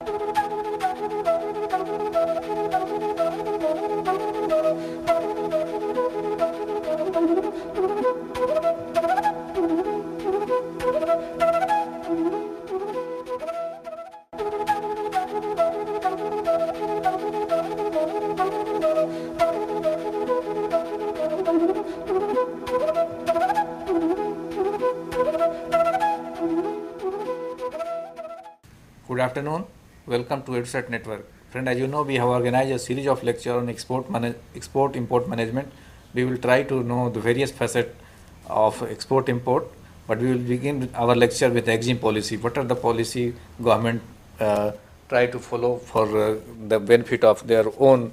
Good afternoon. Welcome to EduSat Network. Friend, as you know, we have organized a series of lectures on export-import management. We will try to know the various facets of export-import, but we will begin our lecture with the Exim policy. What are the policy government try to follow for the benefit of their own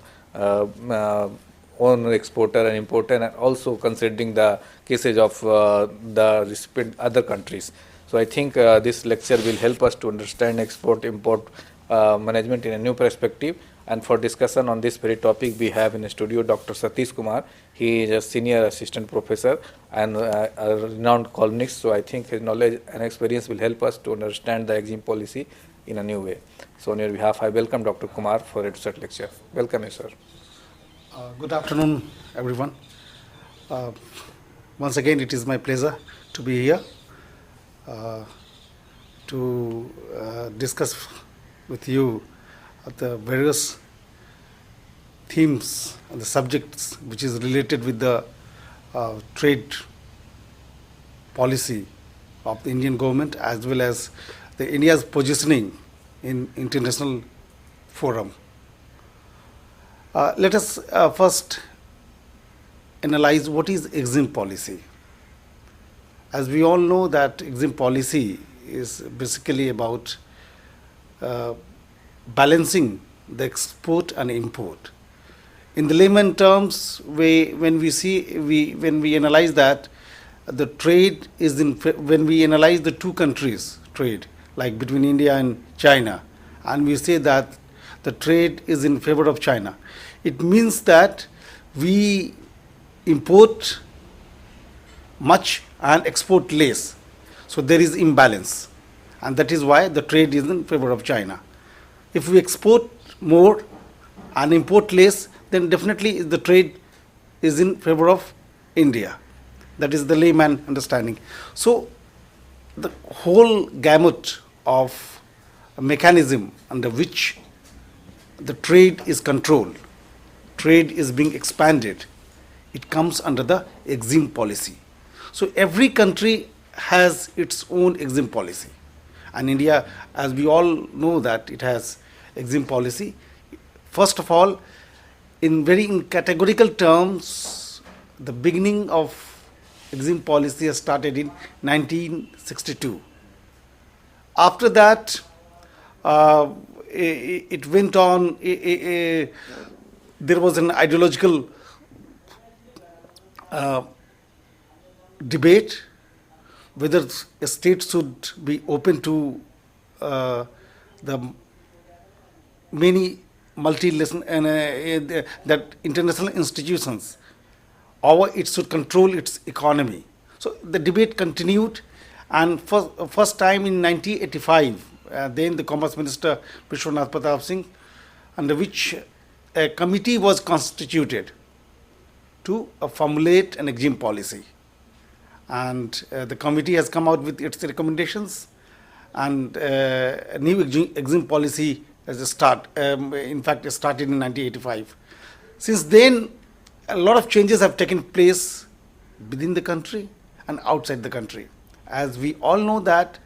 own exporter and importer, and also considering the cases of the recipient other countries. So I think this lecture will help us to understand export-import management in a new perspective. And for discussion on this very topic, we have in the studio Dr. Satish Kumar. He is a senior assistant professor and a renowned columnist. So I think his knowledge and experience will help us to understand the Exim policy in a new way. So on your behalf, I welcome Dr. Kumar for EduSat lecture. Welcome, sir. Good afternoon, everyone. Once again, it is my pleasure to be here to discuss with you the various themes and the subjects which is related with the trade policy of the Indian government, as well as the India's positioning in international forum. Let us first analyze what is Exim policy. As we all know that Exim policy is basically about balancing the export and import. In the layman terms, when we analyze that, the trade is when we analyze the two countries' trade, like between India and China, and we say that the trade is in favor of China, it means that we import much and export less. So there is imbalance, and that is why the trade is in favor of China. If we export more and import less, then definitely the trade is in favor of India. That is the layman understanding. So the whole gamut of a mechanism under which the trade is controlled, trade is being expanded, it comes under the Exim policy. So every country has its own Exim policy. And India, as we all know that it has Exim policy. First of all, in categorical terms, the beginning of Exim policy has started in 1962. After that, it went on, there was an ideological debate whether a state should be open to the many that international institutions, or it should control its economy. So the debate continued, and first time in 1985, then the Commerce Minister Vishwanath Pratap Singh, under which a committee was constituted to formulate an Exim policy. And the committee has come out with its recommendations, and a new Exim policy has in fact, it started in 1985. Since then, a lot of changes have taken place within the country and outside the country. As we all know that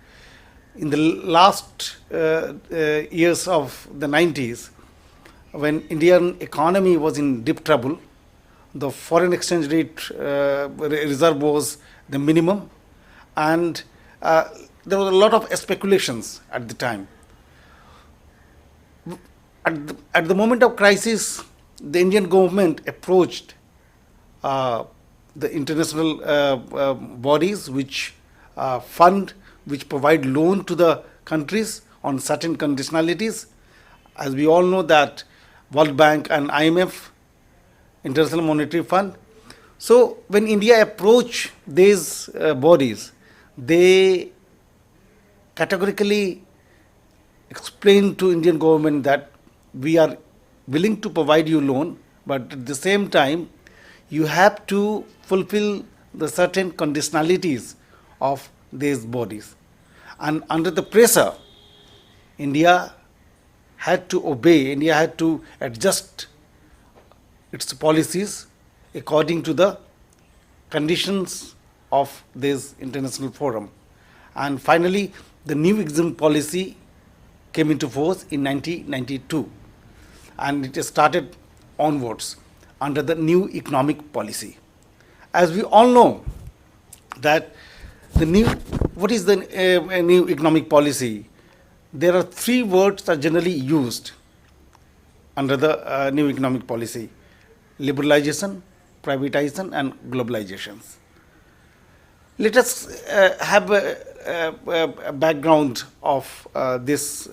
in the last years of the 90s, when Indian economy was in deep trouble, the foreign exchange rate reserve was the minimum, and there was a lot of speculations at the time. At the moment of crisis, the Indian government approached the international bodies which provide loan to the countries on certain conditionalities. As we all know that World Bank and IMF, International Monetary Fund. So when India approached these bodies, they categorically explained to Indian government that we are willing to provide you loan, but at the same time, you have to fulfill the certain conditionalities of these bodies. And under the pressure, India had to obey, India had to adjust its policies according to the conditions of this international forum. And finally, the new Exim policy came into force in 1992, and it started onwards under the new economic policy. As we all know, that what is the new economic policy? There are three words that are generally used under the new economic policy: liberalization, privatization, and globalization. Let us have a background of this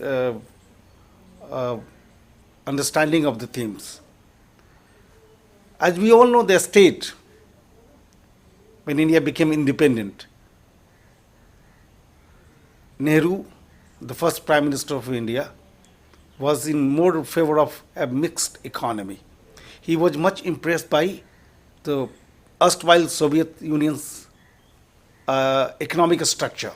understanding of the themes. As we all know, the state, when India became independent, Nehru, the first Prime Minister of India, was in more favor of a mixed economy. He was much impressed by the erstwhile Soviet Union's economic structure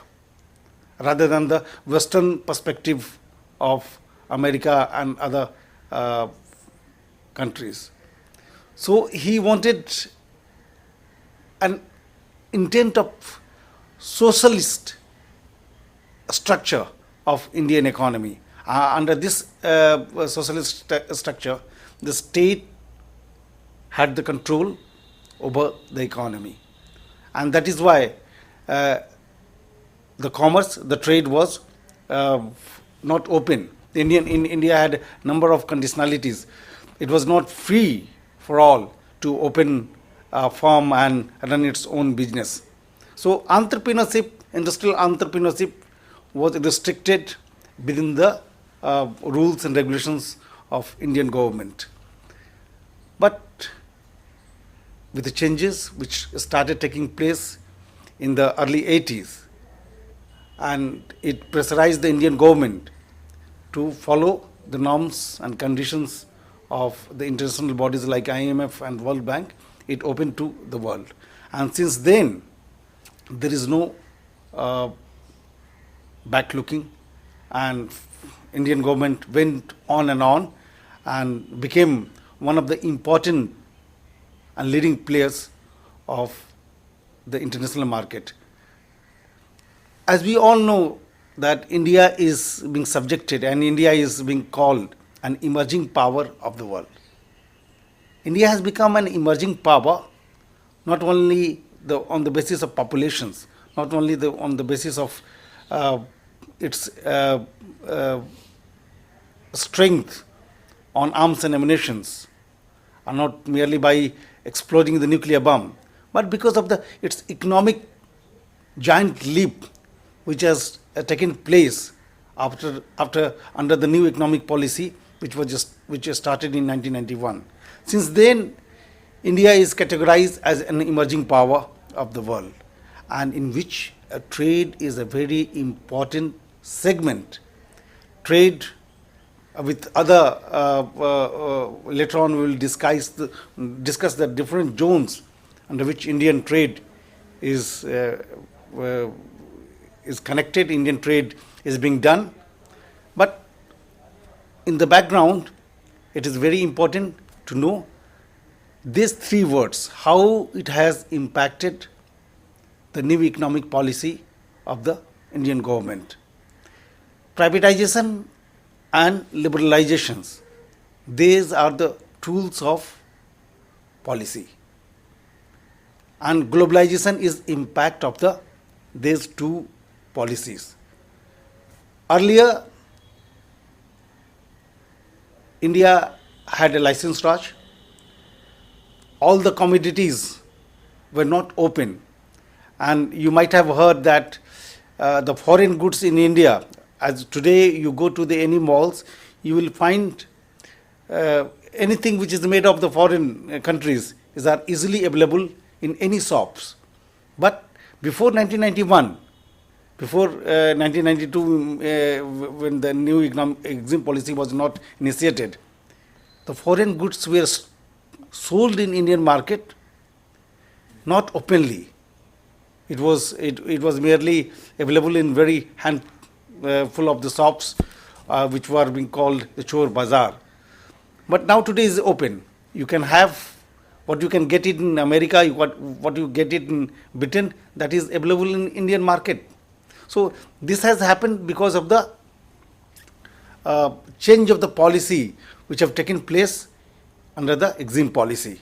rather than the Western perspective of America and other countries. So he wanted an intent of socialist structure of Indian economy. Under this socialist structure, the state had the control over the economy. And that is why the commerce, the trade was not open. In India had a number of conditionalities. It was not free for all to open a firm and run its own business. So entrepreneurship, industrial entrepreneurship, was restricted within the rules and regulations of Indian government. But with the changes which started taking place in the early 80s, and it pressurized the Indian government to follow the norms and conditions of the international bodies like IMF and World Bank, it opened to the world. And since then, there is no backlooking, and Indian government went on and became one of the important and leading players of the international market. As we all know, that India is being subjected and India is being called an emerging power of the world. India has become an emerging power not only on the basis of populations, not only on the basis of its strength on arms and ammunitions, and not merely by exploding the nuclear bomb, but because of its economic giant leap which has taken place under the new economic policy which started in 1991. Since then, India is categorized as an emerging power of the world, and in which trade is a very important segment. Trade with other, later on we will discuss the different zones under which Indian trade is connected, Indian trade is being done. But in the background, it is very important to know these three words, how it has impacted the new economic policy of the Indian government. Privatization and liberalizations, these are the tools of policy. And globalization is impact of these two policies. Earlier, India had a license Raj. All the commodities were not open. And you might have heard that the foreign goods in India, as today you go to any malls, you will find anything which is made of the foreign countries are easily available in any shops. But before 1991, Before 1992, when the new Exim policy was not initiated, the foreign goods were sold in Indian market, not openly. It was merely available in very handful of the shops, which were being called the chor bazaar. But now today is open. You can have what you can get it in America, what you get it in Britain, that is available in Indian market. So this has happened because of the change of the policy which have taken place under the Exim policy.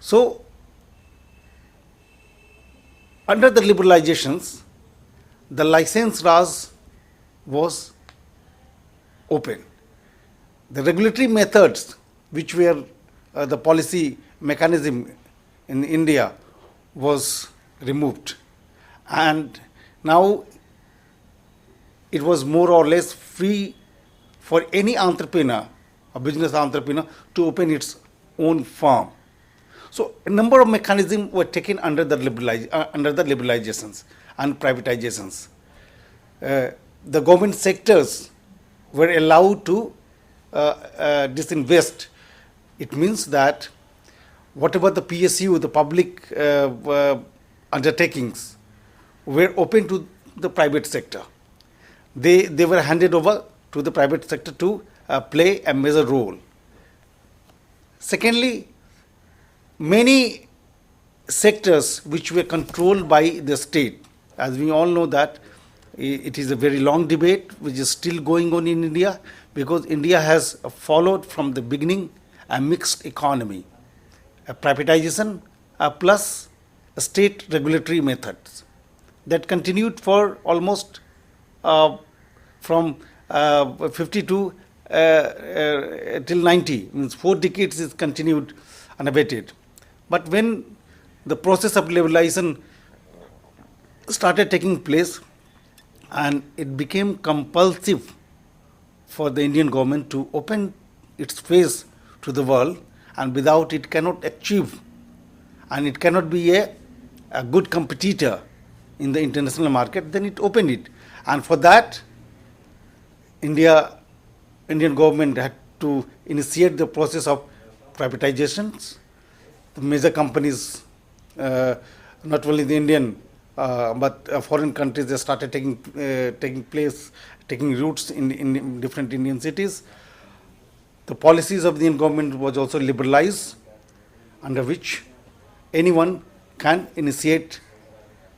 So under the liberalizations, the license Raj was open. The regulatory methods which were the policy mechanism in India was removed, and now it was more or less free for any entrepreneur, a business entrepreneur, to open its own firm. So a number of mechanisms were taken under the liberalizations and privatizations. The government sectors were allowed to disinvest. It means that whatever the PSU, the public undertakings, were open to the private sector. They were handed over to the private sector to play a major role. Secondly, many sectors which were controlled by the state, as we all know that it is a very long debate which is still going on in India, because India has followed from the beginning a mixed economy, a privatization plus state regulatory methods that continued for almost from 52 till 90, means 4 decades is continued unabated. But when the process of liberalization started taking place and it became compulsive for the Indian government to open its face to the world, and without it cannot achieve and it cannot be a good competitor in the international market, then it opened it. And for that, Indian government had to initiate the process of privatizations. The major companies, not only the Indian, but foreign countries, they started taking roots in different Indian cities. The policies of the Indian government was also liberalized, under which anyone can initiate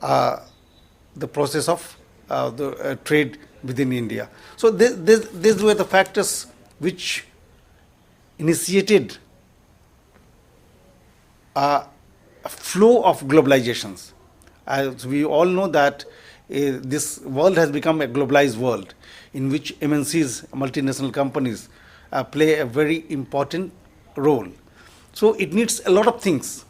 the process of the trade within India. So these were the factors which initiated a flow of globalizations. As we all know that this world has become a globalized world in which MNCs, multinational companies, play a very important role. So it needs a lot of things.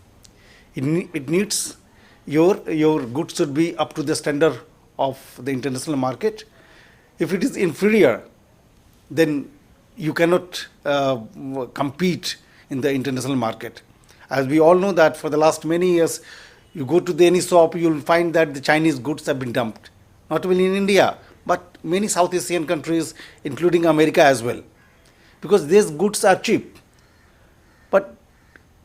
It needs your goods should be up to the standard of the international market. If it is inferior, then you cannot compete in the international market. As we all know that for the last many years, you go to any shop, you will find that the Chinese goods have been dumped. Not only in India, but many South Asian countries, including America as well. Because these goods are cheap. But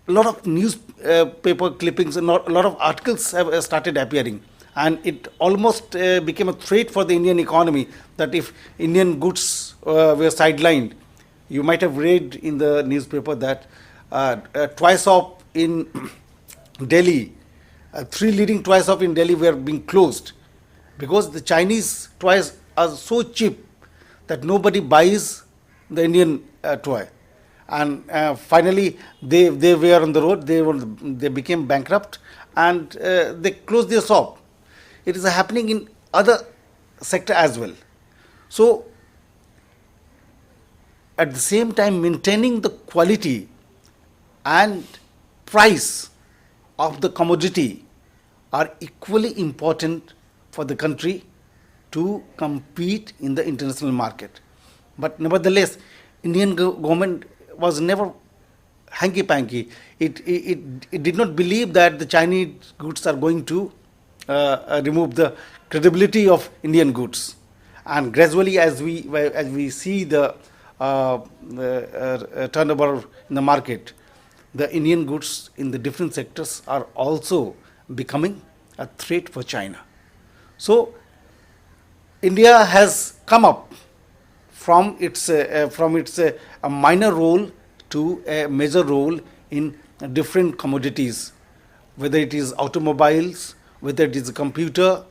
a lot of newspaper clippings and a lot of articles have started appearing. And it almost became a threat for the Indian economy that if Indian goods were sidelined, you might have read in the newspaper that toy shop in Delhi, 3 leading toy shops in Delhi were being closed because the Chinese toys are so cheap that nobody buys the Indian toy. And finally, they were on the road, they became bankrupt, and they closed their shop. It is happening in other sector as well. So at the same time, maintaining the quality and price of the commodity are equally important for the country to compete in the international market. But nevertheless, Indian government was never hanky-panky. It did not believe that the Chinese goods are going to remove the credibility of Indian goods. And gradually, as we see the turnover in the market, the Indian goods in the different sectors are also becoming a threat for China. So India has come up from its a minor role to a major role in different commodities, whether it is automobiles, whether it is a computer,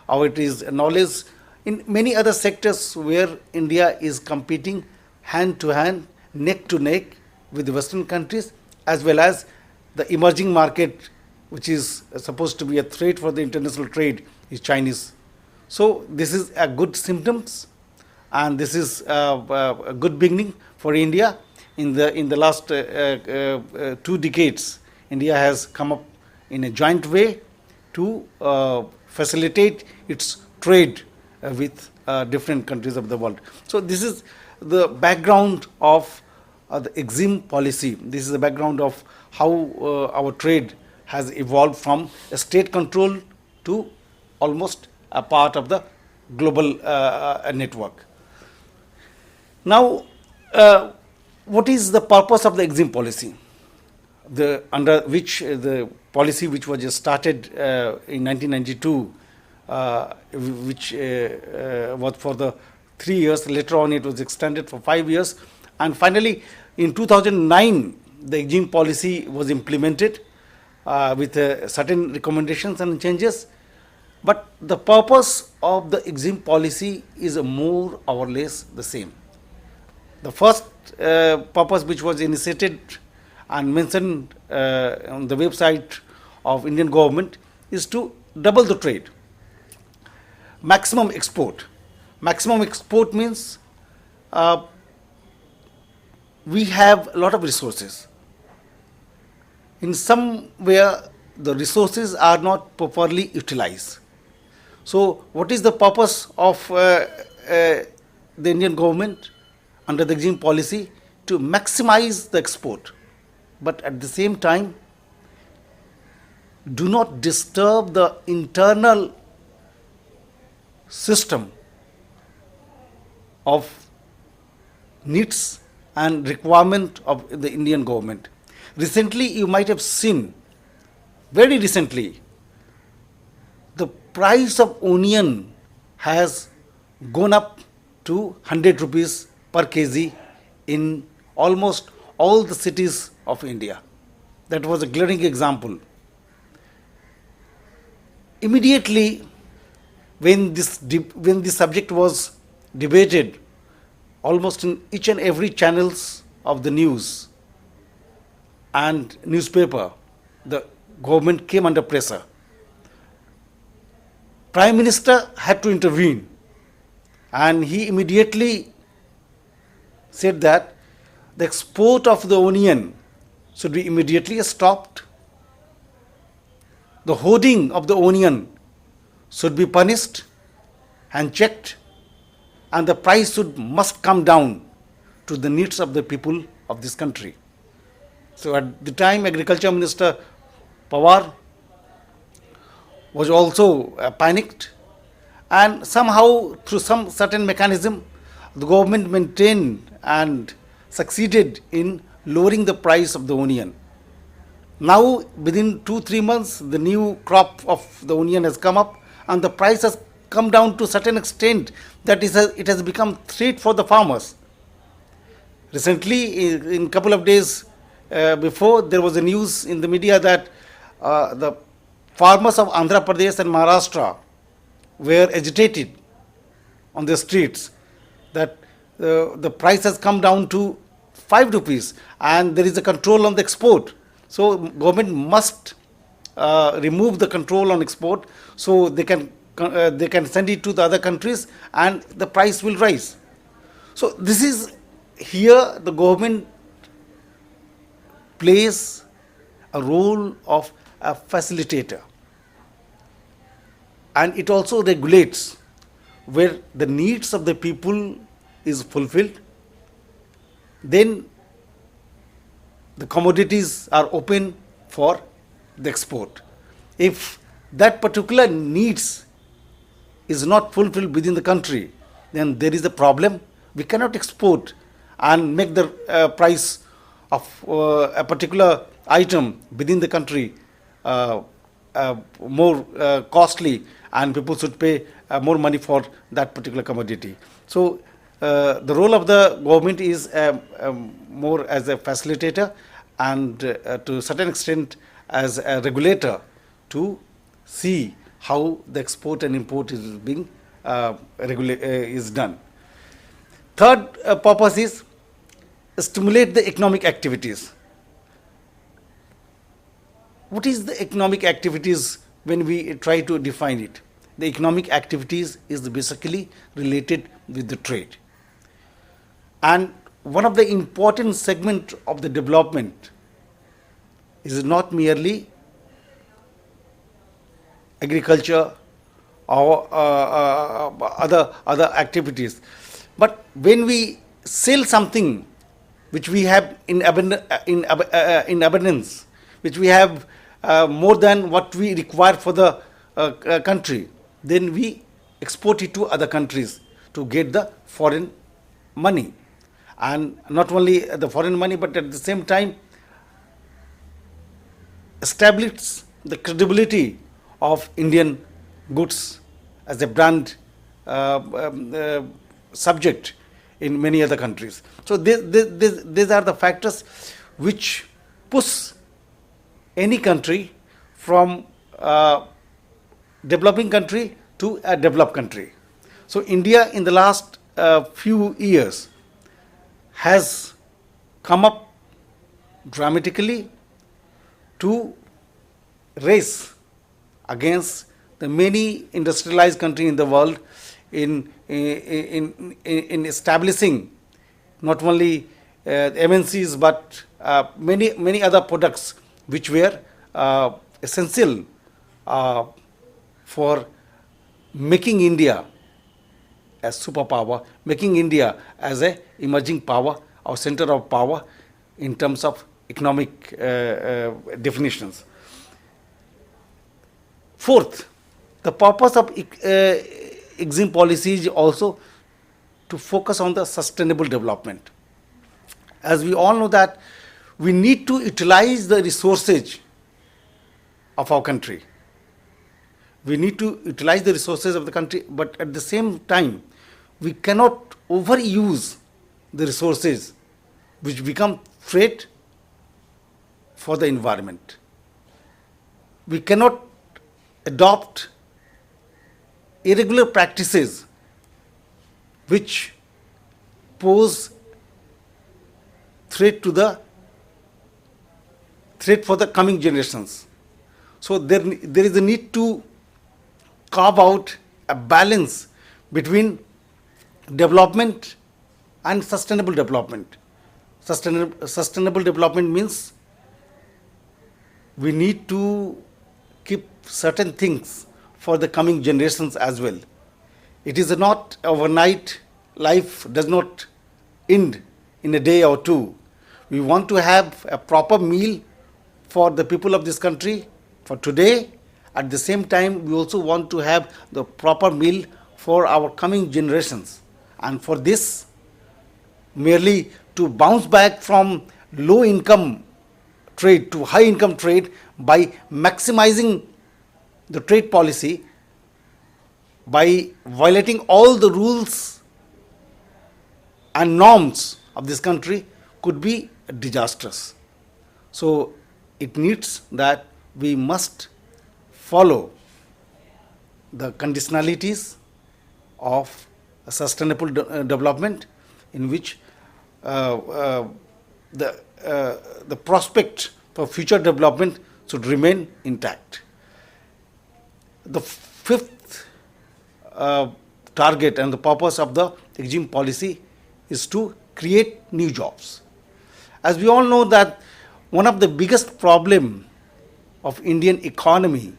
or it is knowledge, in many other sectors where India is competing hand to hand, neck to neck with the Western countries, as well as the emerging market, which is supposed to be a threat for the international trade, is Chinese. So this is a good symptoms, and this is a good beginning for India. In the last 2 decades, India has come up in a joint way to facilitate its trade with different countries of the world. So this is the background of the Exim policy. This is the background of how our trade has evolved from a state control to almost a part of the global network. Now, what is the purpose of the Exim policy? Under which the policy which was just started in 1992, which was for the 3 years. Later on, it was extended for 5 years, and finally, in 2009, the Exim policy was implemented with certain recommendations and changes. But the purpose of the Exim policy is more or less the same. The first purpose, which was initiated and mentioned on the website of Indian government, is to double the trade. Maximum export. Maximum export means we have a lot of resources. In somewhere, the resources are not properly utilized. So what is the purpose of the Indian government under the Exim policy? To maximize the export, but at the same time do not disturb the internal system of needs and requirement of the Indian government. Recently, you might have seen, very recently, the price of onion has gone up to 100 rupees per kg in almost all the cities of India. That was a glaring example. Immediately, when this subject was debated, almost in each and every channels of the news and newspaper, the government came under pressure. Prime Minister had to intervene, and he immediately said that the export of the onion should be immediately stopped. The hoarding of the onion should be punished and checked, and the price must come down to the needs of the people of this country. So at the time, Agriculture Minister Pawar was also panicked, and somehow through some certain mechanism, the government maintained and succeeded in lowering the price of the onion. Now, within 2-3 months, the new crop of the onion has come up, and the price has come down to a certain extent that it has become threat for the farmers. Recently, in a couple of days before, there was a news in the media that the farmers of Andhra Pradesh and Maharashtra were agitated on the streets that the price has come down to 5 rupees and there is a control on the export. So government must remove the control on export so they can send it to the other countries and the price will rise. So this is here the government plays a role of a facilitator, and it also regulates where the needs of the people is fulfilled. Then the commodities are open for the export. If that particular needs is not fulfilled within the country, then there is a problem. We cannot export and make the price of a particular item within the country more costly, and people should pay more money for that particular commodity. So the role of the government is more as a facilitator and to a certain extent as a regulator to see how the export and import is being is done. Third purpose is stimulate the economic activities. What is the economic activities when we try to define it? The economic activities is basically related with the trade. And one of the important segment of the development is not merely agriculture or other activities, but when we sell something which we have in abundance, which we have more than what we require for the country, then we export it to other countries to get the foreign money. And not only the foreign money, but at the same time establish the credibility of Indian goods as a brand subject in many other countries. So these are the factors which push any country from developing country to a developed country. So India in the last few years has come up dramatically to race against the many industrialized countries in the world in establishing not only MNCs but many other products which were essential for making India a superpower, making India as a emerging power or center of power in terms of economic definitions. Fourth, the purpose of Exim policy is also to focus on the sustainable development. As we all know that we need to utilize the resources of our country. We need to utilize the resources of the country, but at the same time, we cannot overuse the resources which become threat for the environment. We cannot adopt irregular practices which pose threat for the coming generations. So there is a need to carve out a balance between development and sustainable development. Sustainable development means we need to keep certain things for the coming generations as well. It is not overnight. Life does not end in a day or two. We want to have a proper meal for the people of this country for today. At the same time, we also want to have the proper meal for our coming generations. And for this, merely to bounce back from low income trade to high income trade by maximizing the trade policy, by violating all the rules and norms of this country, could be disastrous. So it needs that we must follow the conditionalities of sustainable development, in which the prospect for future development should remain intact. The fifth target and the purpose of the Exim policy is to create new jobs. As we all know that one of the biggest problem of Indian economy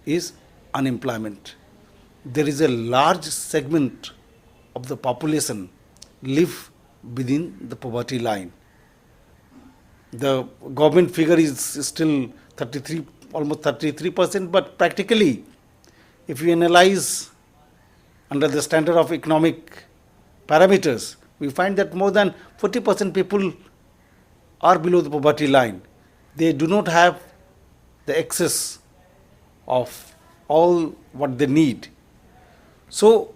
is unemployment. There is a large segment of the population live within the poverty line. The government figure is still 33, almost 33%, but practically, if you analyze under the standard of economic parameters, we find that more than 40% people are below the poverty line. They do not have the excess of all what they need. So,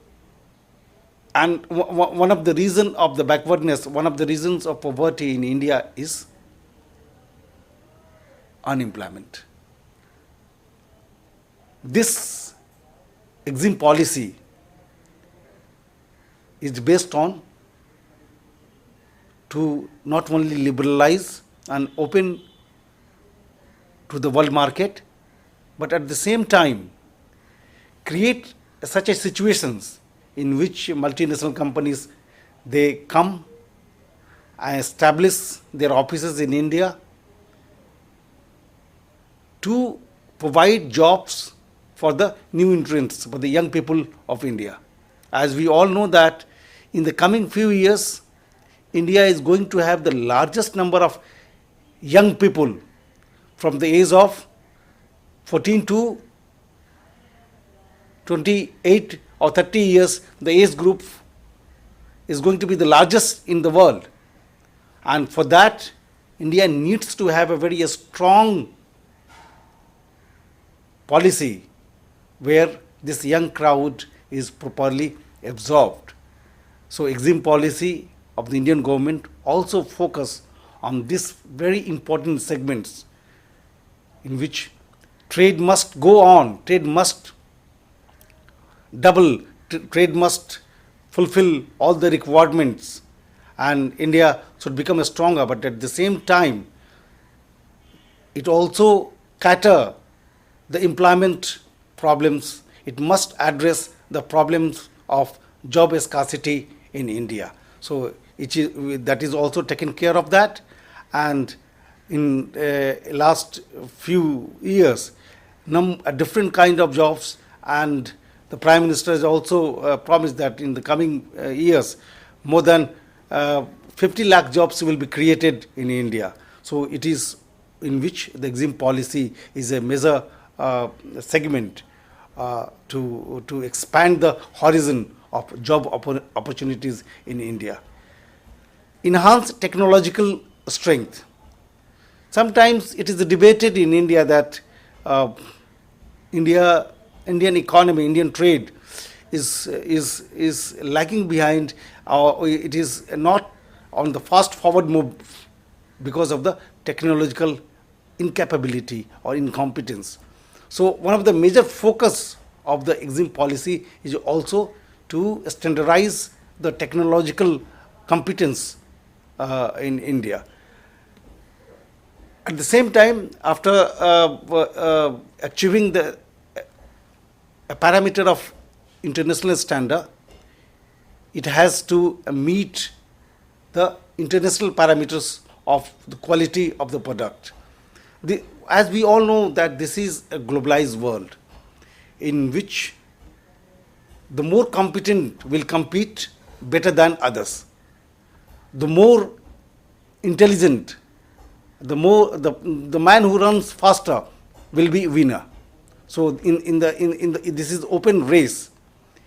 and one of the reason of the backwardness, one of the reasons of poverty in India is unemployment. This Exim policy is based on to not only liberalize and open to the world market, but at the same time create such a situations in which multinational companies, they come and establish their offices in India to provide jobs for the new entrants, for the young people of India. As we all know that in the coming few years, India is going to have the largest number of young people from the age of 14 to 28 or 30 years. The age group is going to be the largest in the world. And for that, India needs to have a very strong policy where this young crowd is properly absorbed. So Exim policy of the Indian government also focus on this very important segments in which trade must go on, trade must double, trade must fulfill all the requirements, and India should become stronger. But at the same time, it also cater the employment problems. It must address the problems of job scarcity in India. So that is also taken care of that. And in last few years, a different kind of jobs, and the Prime Minister has also promised that in the coming years, more than 50 lakh jobs will be created in India. So it is in which the Exim policy is a major segment to expand the horizon of job opportunities in India. Enhance technological strength. Sometimes it is debated in India that Indian economy, Indian trade is lagging behind, or it is not on the fast forward move because of the technological incapability or incompetence. So one of the major focus of the Exim policy is also to standardize the technological competence in India. At the same time, after achieving a parameter of international standard, it has to meet the international parameters of the quality of the product. As we all know that this is a globalized world in which the more competent will compete better than others. The more intelligent, the man who runs faster will be winner. So this is open race.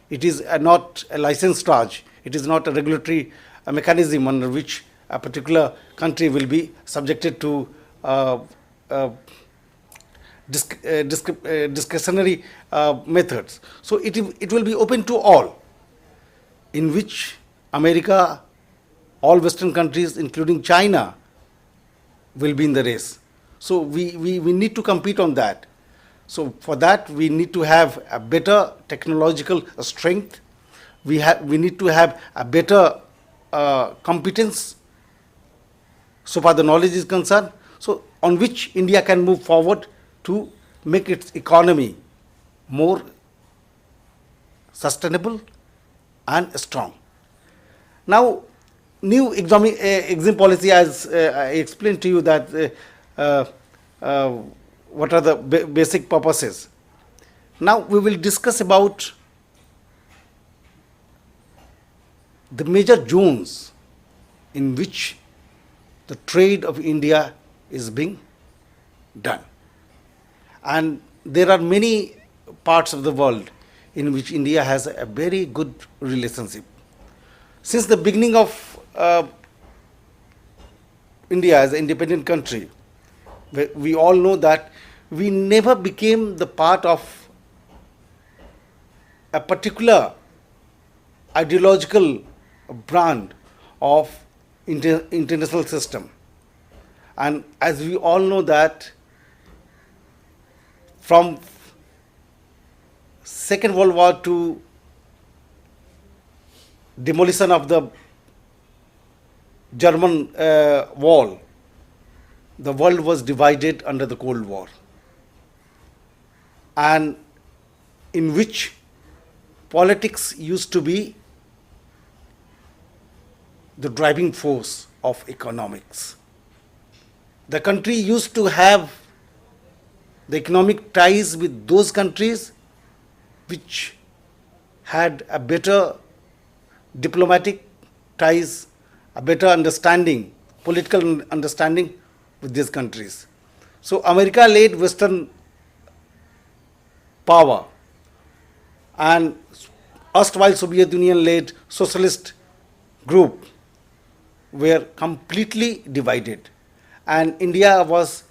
It is not a license charge. It is not a regulatory mechanism under which a particular country will be subjected to discretionary methods. So it will be open to all, in which America, all Western countries, including China, will be in the race. So we need to compete on that. So for that, we need to have a better technological strength. We need to have a better competence so far the knowledge is concerned, so on which India can move forward to make its economy more sustainable and strong. Now, new Exim policy, as I explained to you that what are the basic purposes. Now we will discuss about the major zones in which the trade of India is being done. And there are many parts of the world in which India has a very good relationship. Since the beginning of India as an independent country, we all know that we never became the part of a particular ideological brand of international system. And as we all know that from Second World War to demolition of the German wall, the world was divided under the Cold War, and in which politics used to be the driving force of economics. The country used to have the economic ties with those countries which had a better diplomatic ties, a better understanding, political understanding with these countries. So America led Western power, and erstwhile Soviet Union led socialist group were completely divided, and India was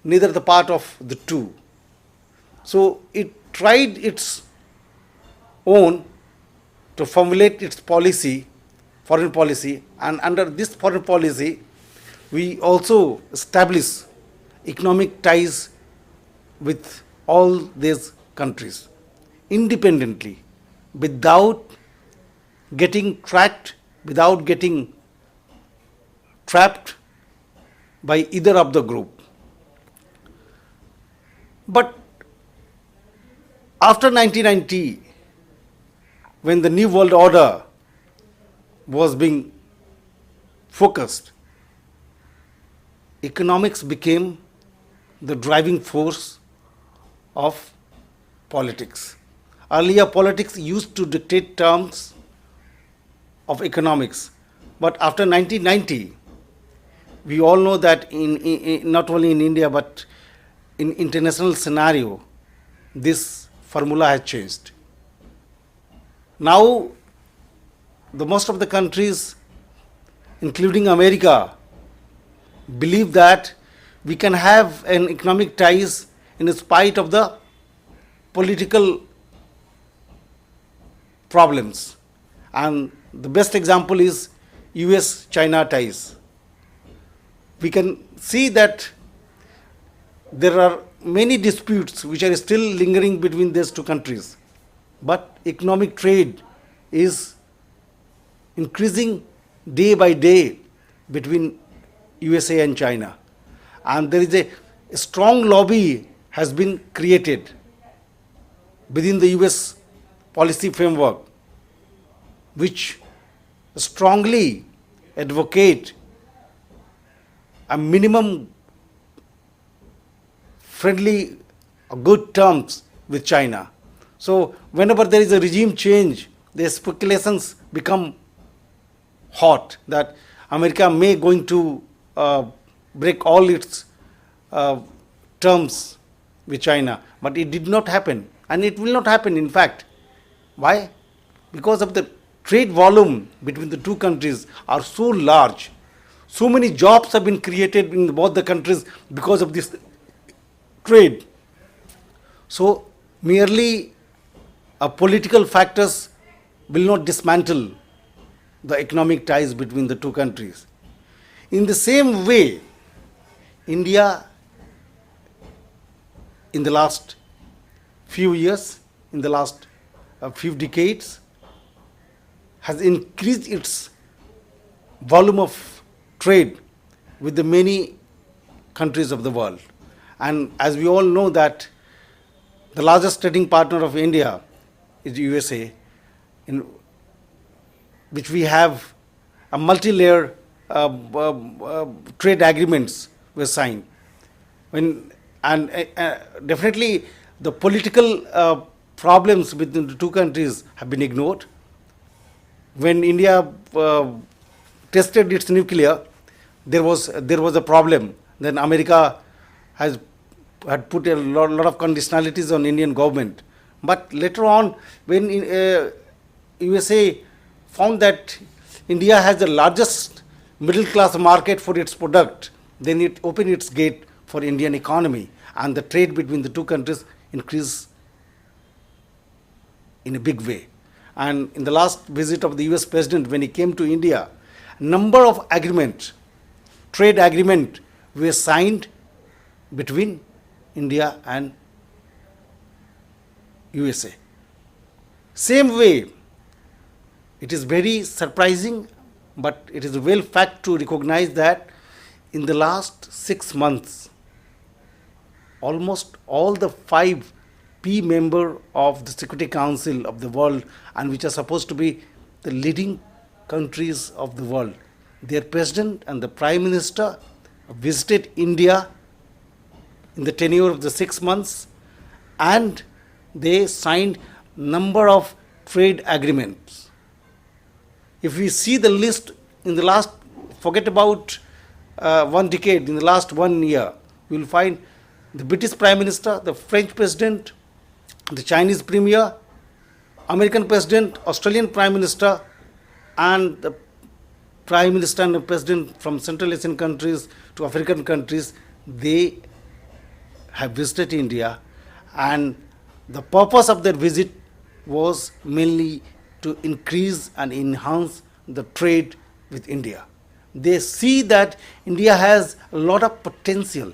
neither the part of the two. So it tried its own to formulate its policy, foreign policy, and under this foreign policy, we also establish economic ties with all these countries independently, without getting tracked, without getting trapped by either of the group. But after 1990, when the New World Order was being focused, economics became the driving force of politics. Earlier, politics used to dictate terms of economics, but after 1990, we all know that in not only in India but in international scenario, this formula has changed. Now, the most of the countries, including America, believe that we can have an economic ties in spite of the political problems. And the best example is US-China ties. We can see that there are many disputes which are still lingering between these two countries, but economic trade is increasing day by day between USA and China, and there is a strong lobby has been created within the US policy framework, which strongly advocate a minimum friendly good terms with China. So whenever there is a regime change, the speculations become hot that America may going to break all its terms with China. But it did not happen, and it will not happen, in fact. Why? Because of the trade volume between the two countries are so large. So many jobs have been created in both the countries because of this trade. So merely political factors will not dismantle the economic ties between the two countries. In the same way, India in the last few years, in the last few decades, has increased its volume of trade with the many countries of the world. And as we all know that the largest trading partner of India is USA, in which we have a multi-layer trade agreements were signed. Definitely the political problems between the two countries have been ignored. When India tested its nuclear, there was a problem. Then America had put a lot of conditionalities on Indian government, But later on, when USA found that India has the largest middle class market for its product, then it opened its gate for Indian economy, and the trade between the two countries increased in a big way. And in the last visit of the US president, when he came to India, number of agreements, trade agreement were signed between India and USA. Same way, it is very surprising, but it is a well fact to recognize that in the last 6 months, almost all the 5 P member of the Security Council of the world, and which are supposed to be the leading countries of the world, their president and the prime minister visited India in the tenure of the 6 months, and they signed number of trade agreements. If we see the list in the last, forget about 1 decade, in the last 1 year, we will find the British Prime Minister, the French President, the Chinese Premier, American President, Australian Prime Minister, and the Prime Minister and the President from Central Asian countries to African countries, they have visited India, and the purpose of their visit was mainly to increase and enhance the trade with India. They see that India has a lot of potential.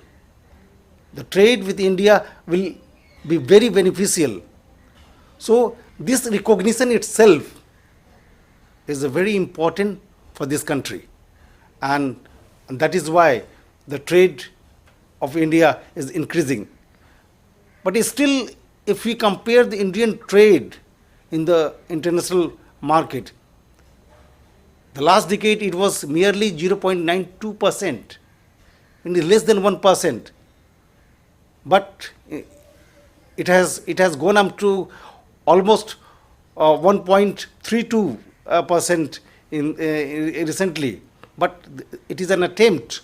The trade with India will be very beneficial. So this recognition itself is very important for this country, and that is why the trade of India is increasing. But still, if we compare the Indian trade in the international market, the last decade it was merely 0.92%, it is less than 1%. But it has gone up to almost 1.32% in recently. But it is an attempt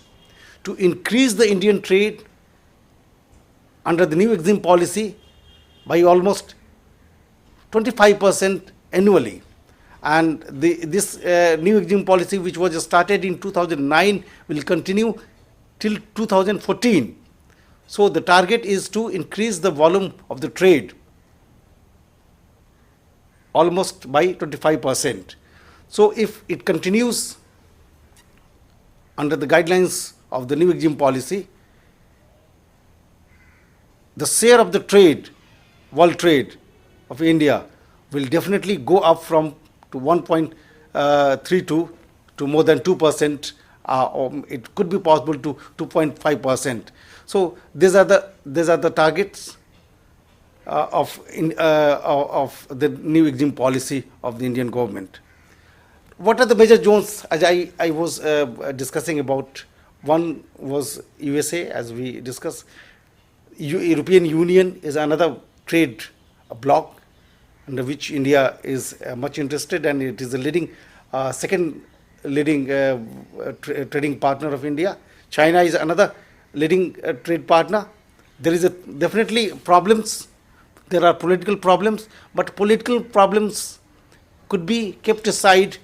to increase the Indian trade under the new Exim policy by almost 25% annually. And this new Exim policy, which was started in 2009, will continue till 2014. So the target is to increase the volume of the trade almost by 25%. So if it continues under the guidelines of the new Exim policy, the share of the trade, world trade of India, will definitely go up from to 1.32 to more than 2%. It could be possible to 2.5%. So these are the targets of the new Exim policy of the Indian government. What are the major zones? As I was discussing about, one was USA, as we discussed. European Union is another trade bloc under which India is much interested, and it is the leading, second leading trading partner of India. China is another leading trade partner. There is definitely problems. There are political problems, but political problems could be kept aside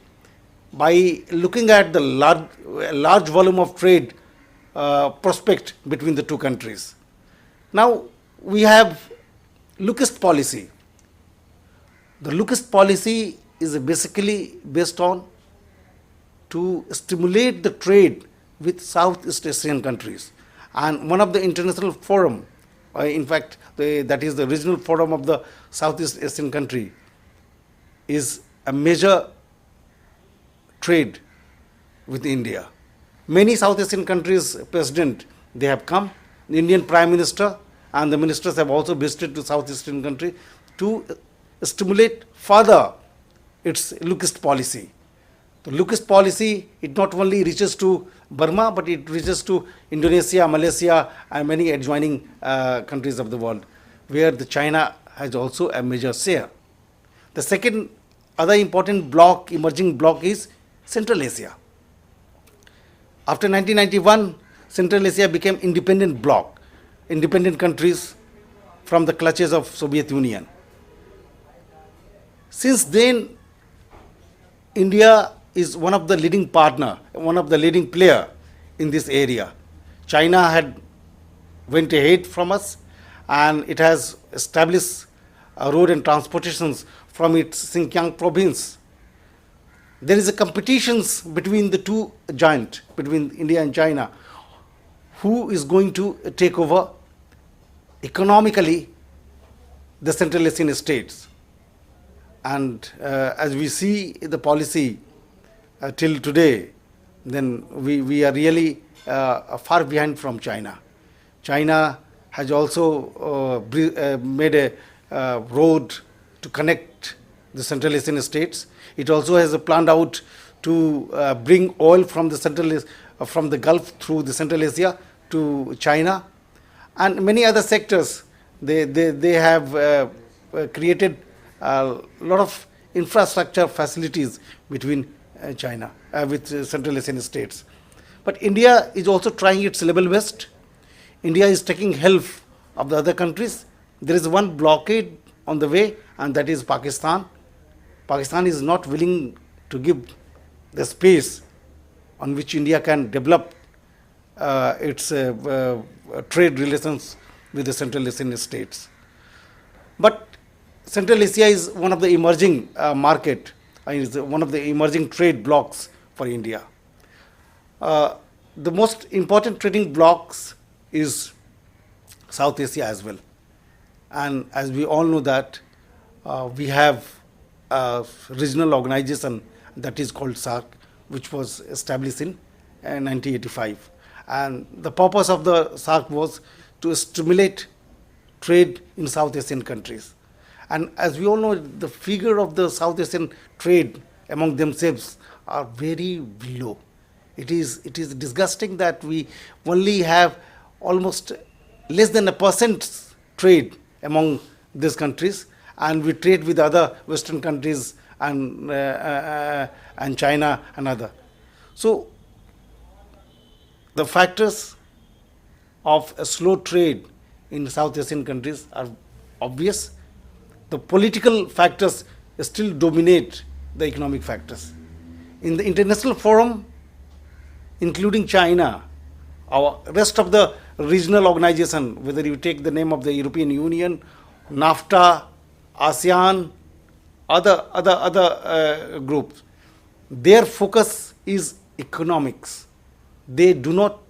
by looking at the large volume of trade prospect between the two countries. Now we have Lucas policy. The Lucas policy is basically based on to stimulate the trade with Southeast Asian countries. And one of the international forum, in fact, that is the regional forum of the Southeast Asian country, is a major trade with India. Many South Asian countries' president, they have come. The Indian Prime Minister and the ministers have also visited to South Asian country to stimulate further its Lucas policy. The Lucas policy, it not only reaches to Burma, but it reaches to Indonesia, Malaysia, and many adjoining countries of the world, where the China has also a major share. The second other important bloc, emerging bloc, is Central Asia. After 1991, Central Asia became independent bloc, independent countries from the clutches of Soviet Union. Since then, India is one of the leading partner, one of the leading player in this area. China had went ahead from us, and it has established road and transportations from its Xinjiang province. There is a competitions between the two giants, between India and China, who is going to take over economically the Central Asian states. And as we see the policy till today, then we are really far behind from China. China has also made a road to connect the Central Asian states. It also has planned out to bring oil from the from the Gulf through the Central Asia to China, and many other sectors. They have created a lot of infrastructure facilities between China with Central Asian states. But India is also trying its level best. India is taking help of the other countries. There is one blockade on the way, and that is Pakistan. Pakistan is not willing to give the space on which India can develop its trade relations with the Central Asian states. But Central Asia is one of the emerging market, is one of the emerging trade blocks for India. The most important trading blocks is South Asia as well. And as we all know that we have a regional organization that is called SAARC, which was established in 1985. And the purpose of the SAARC was to stimulate trade in South Asian countries. And as we all know, the figure of the South Asian trade among themselves are very low. It is disgusting that we only have almost less than 1% trade among these countries, and we trade with other Western countries and China and other. So the factors of a slow trade in South Asian countries are obvious. The political factors still dominate the economic factors. In the international forum, including China, our rest of the regional organization, whether you take the name of the European Union, NAFTA, ASEAN, other groups, their focus is economics. They do not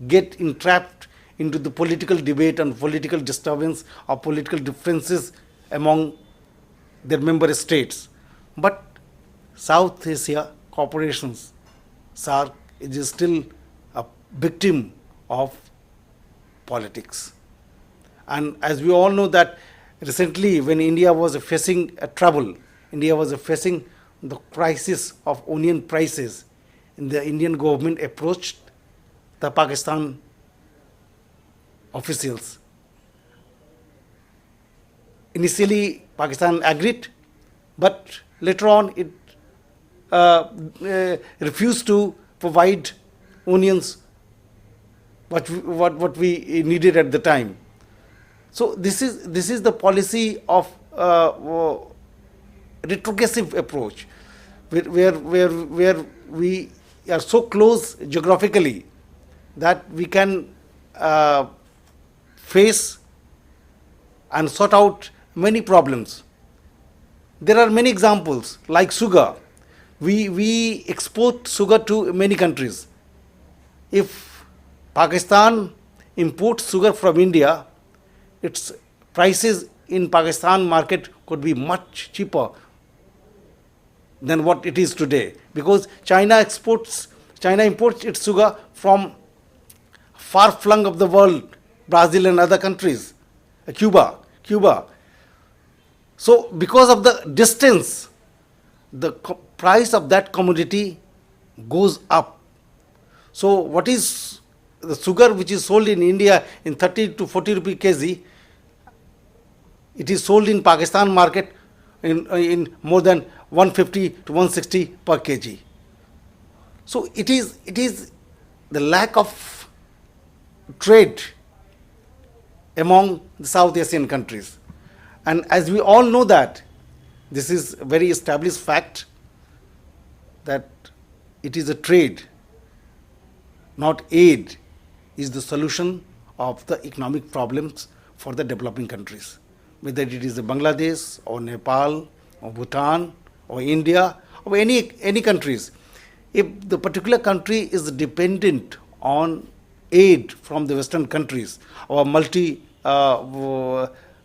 get entrapped into the political debate and political disturbance or political differences among their member states. But South Asia corporations, SAARC, is still a victim of politics. And as we all know that recently when India was facing a trouble, India was facing the crisis of onion prices, and the Indian government approached the Pakistan officials. Initially, Pakistan agreed, but later on it refused to provide onions what we needed at the time. So this is the policy of retrogressive approach, where we are so close geographically that we can face and sort out many problems. There are many examples like sugar. We export sugar to many countries. If Pakistan imports sugar from India, its prices in Pakistan market could be much cheaper than what it is today, because China imports its sugar from far flung of the world, Brazil and other countries, Cuba. So because of the distance, the price of that commodity goes up. So what is the sugar which is sold in India in 30 to 40 rupee kg, it is sold in Pakistan market in more than 150 to 160 per kg. So it is the lack of trade among the South Asian countries. And as we all know that This is a very established fact that it is a trade, not aid, is the solution of the economic problems for the developing countries, whether it is Bangladesh or Nepal or Bhutan or India or any countries. If the particular country is dependent on aid from the Western countries or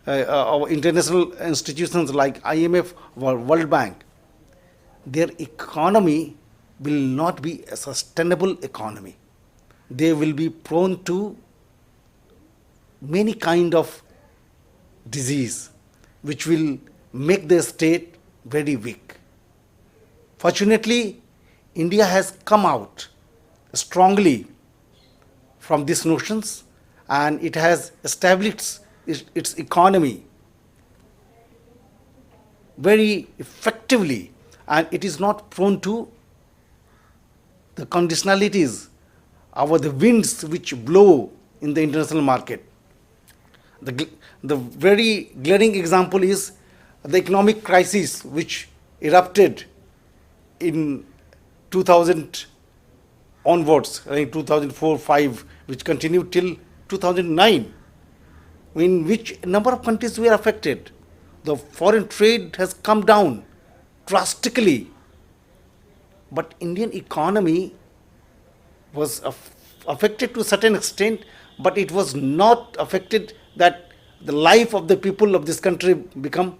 our international institutions like IMF or World Bank, their economy will not be a sustainable economy. They will be prone to many kind of disease which will make their state very weak. Fortunately, India has come out strongly from these notions, and it has established its economy very effectively, and it is not prone to the conditionalities or the winds which blow in the international market. The very glaring example is the economic crisis which erupted in 2000 onwards, I think 2004-5, which continued till 2009, in which a number of countries were affected. The foreign trade has come down drastically, but Indian economy was affected to a certain extent, but it was not affected that the life of the people of this country become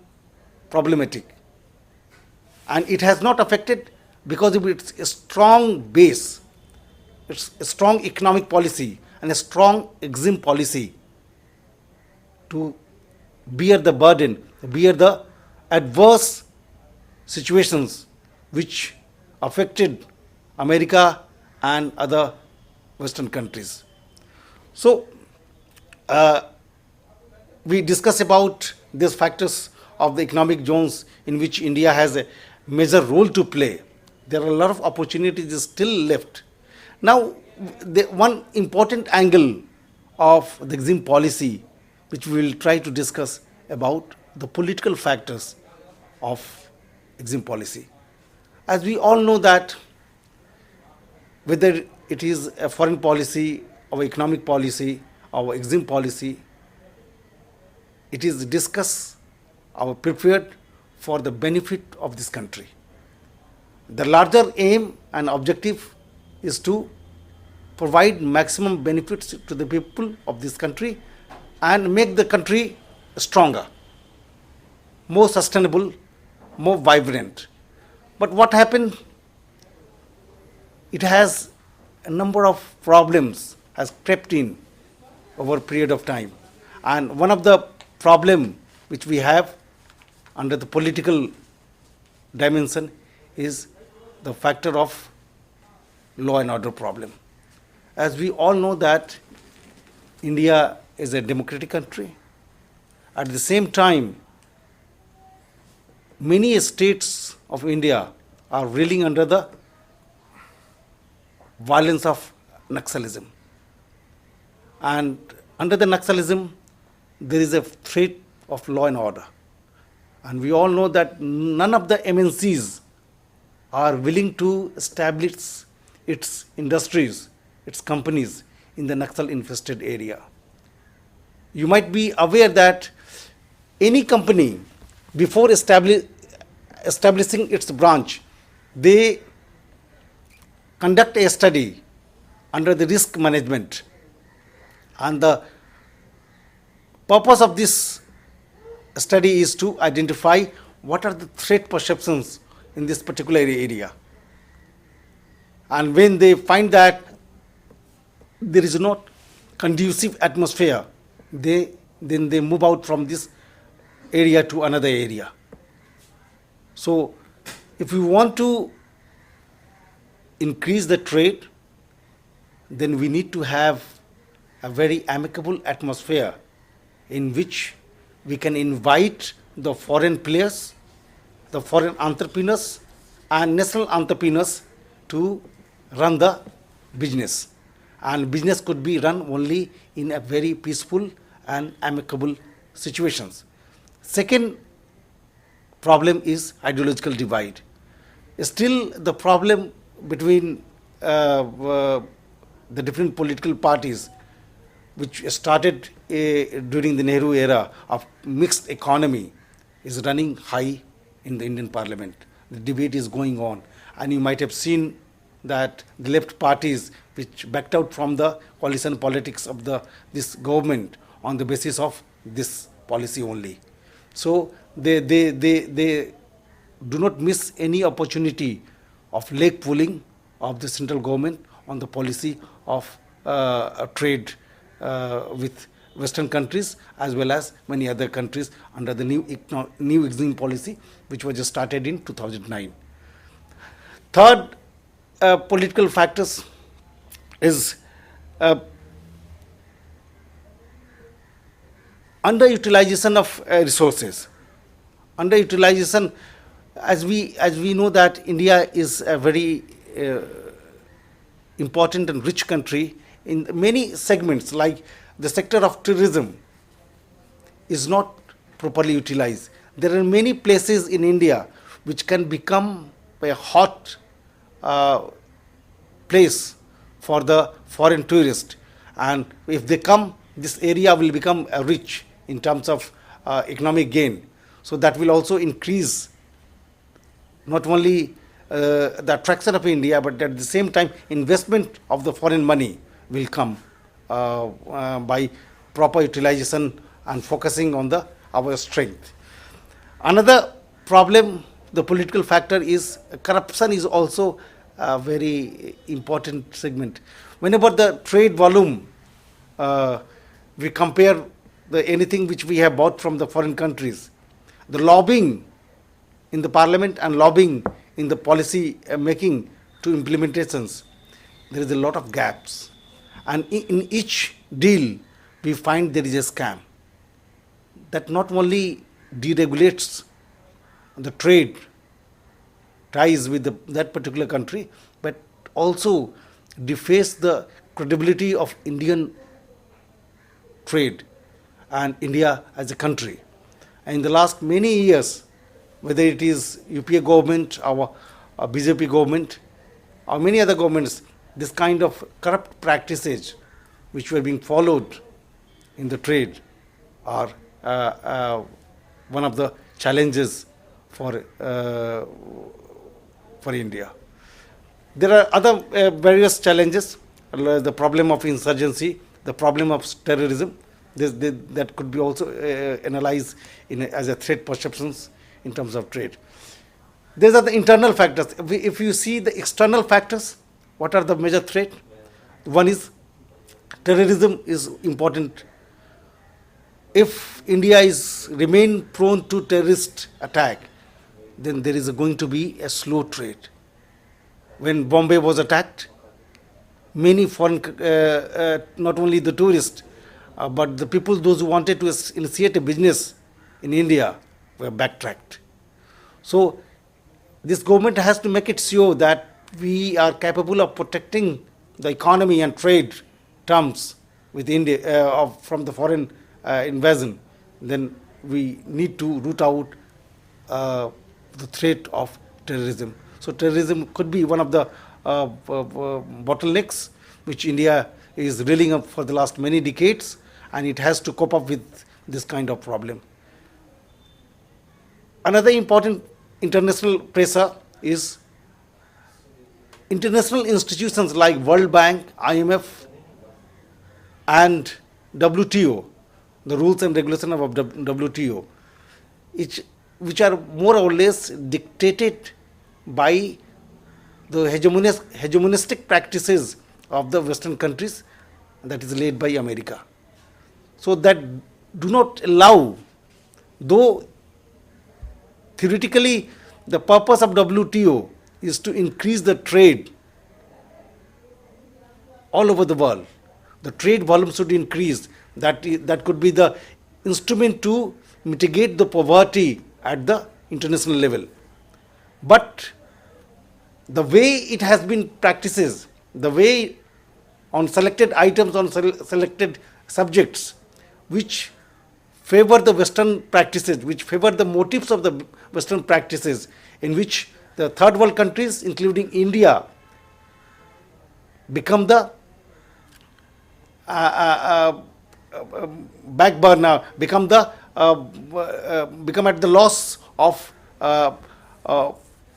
problematic. And it has not affected because of its a strong base, it's a strong economic policy and a strong Exim policy to bear the burden, bear the adverse situations which affected America and other Western countries. So, we discuss about these factors of the economic zones in which India has a major role to play. There are a lot of opportunities still left. Now, one important angle of the Exim policy, which we will try to discuss about the political factors of Exim policy. As we all know that whether it is a foreign policy or economic policy or Exim policy, it is discussed or prepared for the benefit of this country. The larger aim and objective is to provide maximum benefits to the people of this country and make the country stronger, more sustainable, more vibrant. But what happened? It has a number of problems has crept in over a period of time. And one of the problem which we have under the political dimension is the factor of law and order problem. As we all know that India is a democratic country. At the same time, many states of India are reeling under the violence of Naxalism. And under the Naxalism, there is a threat of law and order. And we all know that none of the MNCs are willing to establish its industries, its companies in the Naxal infested area. You might be aware that any company, before establishing its branch, they conduct a study under the risk management. And the purpose of this study is to identify what are the threat perceptions in this particular area. And when they find that there is not conducive atmosphere, then they move out from this area to another area. So, if we want to increase the trade, then we need to have a very amicable atmosphere in which we can invite the foreign players, the foreign entrepreneurs and national entrepreneurs to run the business. And business could be run only in a very peaceful and amicable situations. Second problem is ideological divide. Still, the problem between the different political parties, which started during the Nehru era of mixed economy, is running high in the Indian Parliament. The debate is going on, and you might have seen that the left parties, which backed out from the coalition politics of this government on the basis of this policy only. So they do not miss any opportunity of leg pulling of the central government on the policy of trade with Western countries as well as many other countries under the new Exim policy, which was just started in 2009. Third political factors is underutilization of resources. Underutilization, as we know that India is a very important and rich country in many segments, like the sector of tourism is not properly utilized. There are many places in India which can become a hot place for the foreign tourist, and if they come, this area will become rich in terms of economic gain. So that will also increase not only the attraction of India, but at the same time investment of the foreign money will come by proper utilization and focusing on our strength. Another problem, the political factor, is corruption is also a very important segment. Whenever the trade volume, we compare anything which we have bought from the foreign countries, the lobbying in the parliament and lobbying in the policy making to implementations, there is a lot of gaps. And in each deal, we find there is a scam that not only deregulates the trade ties with that particular country, but also defaces the credibility of Indian trade and India as a country. And in the last many years, whether it is UPA government or BJP government or many other governments, this kind of corrupt practices which were being followed in the trade are one of the challenges for India. There are other various challenges, the problem of insurgency, the problem of terrorism. That could be also analyzed as a threat perceptions in terms of trade. These are the internal factors. If you see the external factors, what are the major threats? One is terrorism is important. If India is remain prone to terrorist attack, then there is going to be a slow trade. When Bombay was attacked, many foreign, not only the tourists, but the people, those who wanted to initiate a business in India, were backtracked. So this government has to make it sure that we are capable of protecting the economy and trade terms with India from the foreign invasion. Then we need to root out the threat of terrorism. So terrorism could be one of the bottlenecks which India is reeling up for the last many decades, and it has to cope up with this kind of problem. Another important international pressure is international institutions like World Bank, IMF, and WTO, the rules and regulations of WTO, which are more or less dictated by the hegemonistic practices of the Western countries, that is led by America. So that do not allow, though theoretically the purpose of WTO is to increase the trade all over the world. The trade volume should increase. That could be the instrument to mitigate the poverty at the international level. But the way it has been practices, the way on selected items, on selected subjects, which favor the Western practices, which favor the motives of the Western practices, in which the third world countries, including India, become the back burner, become at the loss of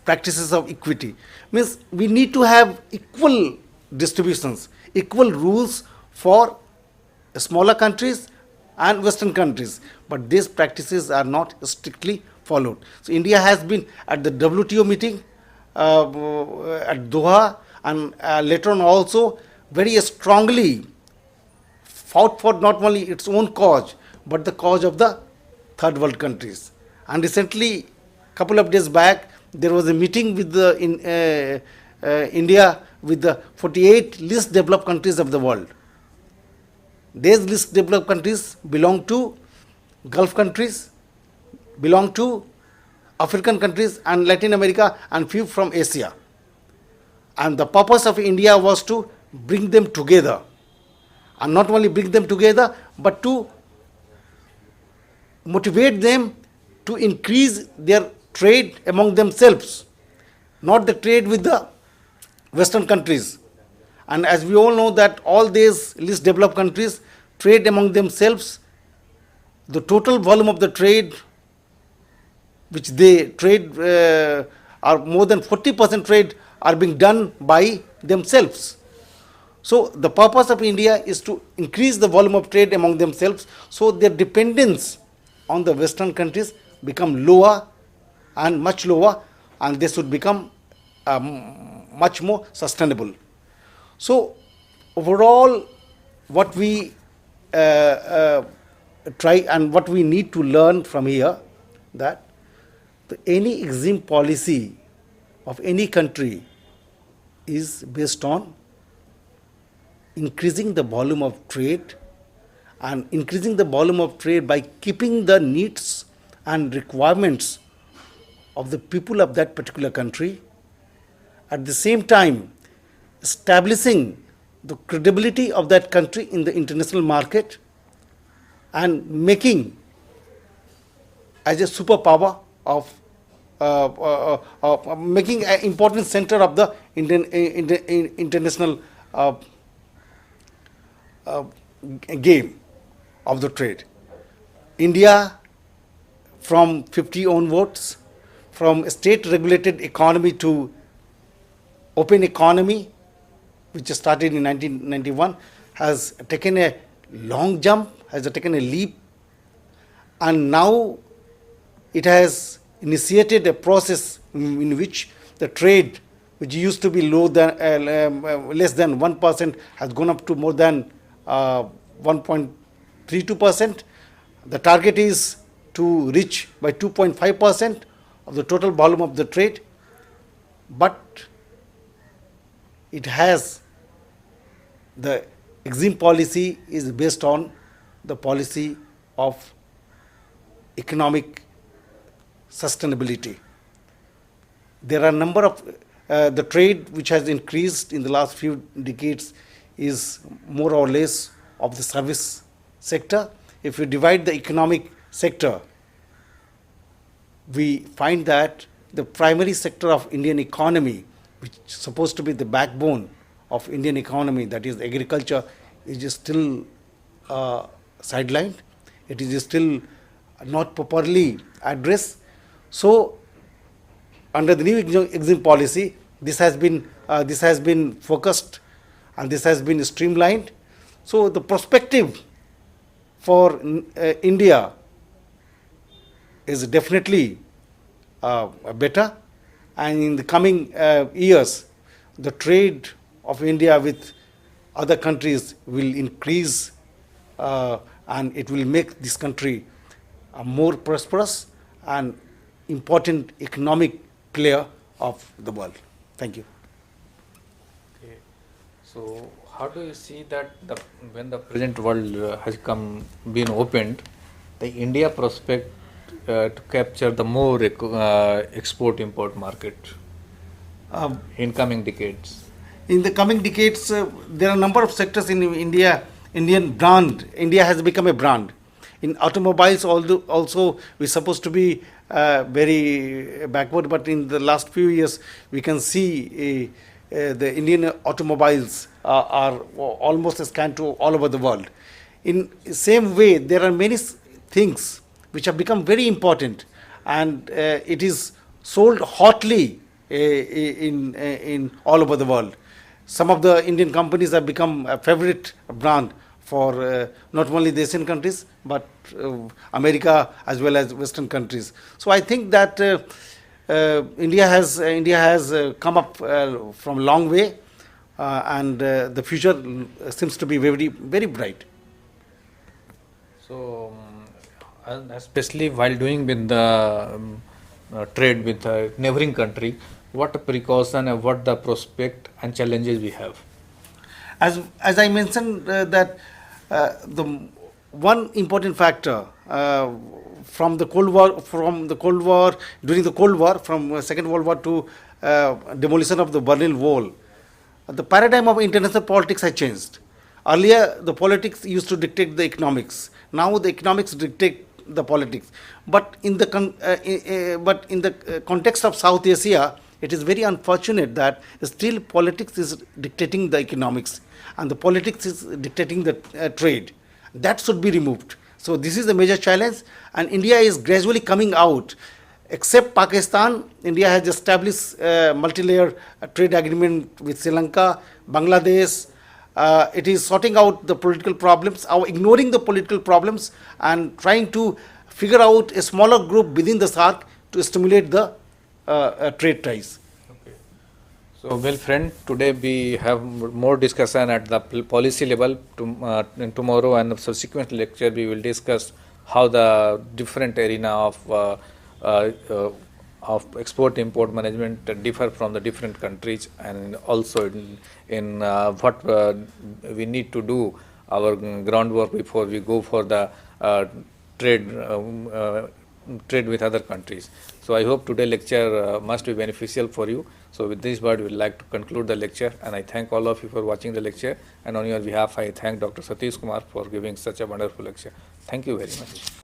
practices of equity. Means we need to have equal distributions, equal rules for smaller countries and Western countries, but these practices are not strictly followed. So India has been at the WTO meeting at Doha, and later on also very strongly fought for not only its own cause but the cause of the third world countries. And recently, couple of days back, there was a meeting with India with the 48 least developed countries of the world. These least developed countries belong to Gulf countries, belong to African countries and Latin America, and few from Asia. And the purpose of India was to bring them together, and not only bring them together but to motivate them to increase their trade among themselves, not the trade with the Western countries. And as we all know that all these least developed countries trade among themselves, the total volume of the trade which they trade are more than 40% trade are being done by themselves. So the purpose of India is to increase the volume of trade among themselves, so their dependence on the Western countries become lower and much lower, and they should become much more sustainable. So overall, what we try and what we need to learn from here, that any Exim policy of any country is based on increasing the volume of trade, and increasing the volume of trade by keeping the needs and requirements of the people of that particular country, at the same time establishing the credibility of that country in the international market, and making as a superpower of making an important center of the international game of the trade. India, from 50 onwards, from state regulated economy to open economy, which started in 1991, has taken a long jump, has taken a leap, and now it has initiated a process in which the trade, which used to be less than 1%, has gone up to more than 1.32%. The target is to reach by 2.5% of the total volume of the trade, but it has the Exim policy is based on the policy of economic sustainability. There are a number of the trade which has increased in the last few decades is more or less of the service sector. If you divide the economic sector, we find that the primary sector of Indian economy, which is supposed to be the backbone of Indian economy, that is agriculture, is still sidelined. It is still not properly addressed. So under the new Exim policy, this has been focused and this has been streamlined. So the perspective for India is definitely better, and in the coming years, the trade of India with other countries will increase, and it will make this country a more prosperous and important economic player of the world. Thank you. Okay. So how do you see that when the present world has been opened, the India prospect to capture the more export-import market in coming decades? In the coming decades, there are a number of sectors in India. Indian brand. India has become a brand. In automobiles, also we're supposed to be very backward, but in the last few years, we can see the Indian automobiles are almost scanned to all over the world. In the same way, there are many things which have become very important, and it is sold hotly in all over the world. Some of the Indian companies have become a favorite brand for not only the Asian countries but America as well as Western countries. So I think that India has come up from a long way, and the future seems to be very very bright. So, and especially while doing with the trade with the neighboring country, what precaution and what the prospect and challenges we have? As I mentioned, that the one important factor from the Cold War, during the Cold War, from Second World War to demolition of the Berlin Wall, the paradigm of international politics has changed. Earlier, the politics used to dictate the economics. Now, the economics dictate the politics. But in the context of South Asia, it is very unfortunate that still politics is dictating the economics, and the politics is dictating the trade. That should be removed. So this is a major challenge, and India is gradually coming out. Except Pakistan, India has established multi-layer trade agreement with Sri Lanka, Bangladesh. It is sorting out the political problems, or ignoring the political problems, and trying to figure out a smaller group within the SAARC to stimulate the trade ties. Okay. So, well, friend, today we have more discussion at the policy level. Tomorrow and subsequent lecture, we will discuss how the different arena of export-import management differ from the different countries, and also in what we need to do our groundwork before we go for the trade trade with other countries. So I hope today lecture must be beneficial for you. So with this word, we would like to conclude the lecture, and I thank all of you for watching the lecture, and on your behalf, I thank Dr. Satish Kumar for giving such a wonderful lecture. Thank you very much.